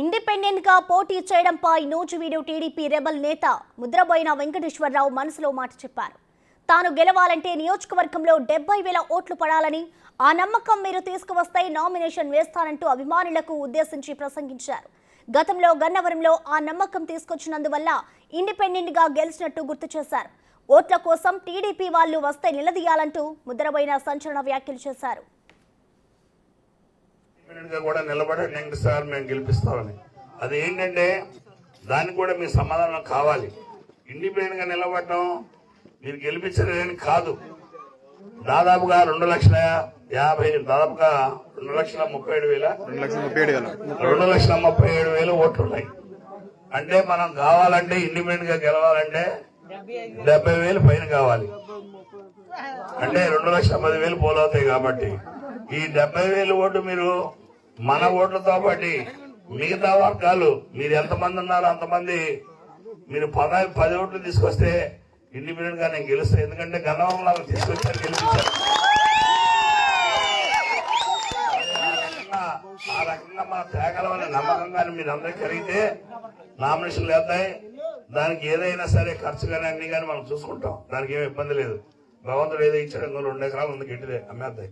Independent గా పోటీ చేయడంపై నూజివీడు టీడీపీ రెబల్ నేత ముద్రబోయిన వెంకటేశ్వరరావు మనసులో మాట చెప్పారు. తాను గెలవాలంటే నియోజకవర్గంలో 70,000 ఓట్లు పడాలని, ఆ నమ్మకం మీరు తీసుకువస్తే నామినేషన్ వేస్తానంటూ అభిమానులకు ఉద్దేశించి ప్రసంగించారు. గతంలో గన్నవరంలో ఆ నమ్మకం తీసుకొచ్చినందువల్ల ఇండిపెండెంట్ గా గెలిచినట్టు గుర్తు చేశారు. ఓట్ల కోసం టీడీపీ వాళ్ళు వస్తే నిలదీయాలంటూ ముద్రబోయిన సంచలన వ్యాఖ్యలు చేశారు. కూడా నిలబడండి సార్, మేము గెలిపిస్తామని. అది ఏంటంటే దానికి కూడా మీ సమాధానం కావాలి. ఇండిపెండెంట్ గా నిలబడటం మీరు గెలిపించలేని కాదు. దాదాపుగా 2,50,000 దాదాపుగా 2,37,000 ఓట్లు ఉన్నాయి. అంటే మనం కావాలంటే ఇండిపెండెంట్ గా గెలవాలంటే 70,000 పైన కావాలి. అంటే 2,10,000 పోలవుతాయి. కాబట్టి ఈ 70,000 ఓటు మీరు మన ఓట్లతో పాటు మిగతా వర్గాలు మీరు ఎంతమంది ఉన్నారో అంతమంది మీరు 10 ఓట్లు తీసుకొస్తే ఇండిపెండెంట్ గా నేను గెలుస్తాను. ఎందుకంటే గన్నవరంలో తీసుకొచ్చారు, గెలిపించారు. ఆ రకంగా మన త్యాగలమనే నమ్మకంగా మీరు అందరికీ కలిగితే నామినేషన్లు వేద్దాయి. దానికి ఏదైనా సరే ఖర్చు కానీ అన్ని కానీ మనం చూసుకుంటాం. దానికి ఏమి ఇబ్బంది లేదు. భగవంతుడు ఏదో ఇచ్చాడు, 2 ఎకరాలు ఉంది, గట్టిదే అమ్మేద్దాయి.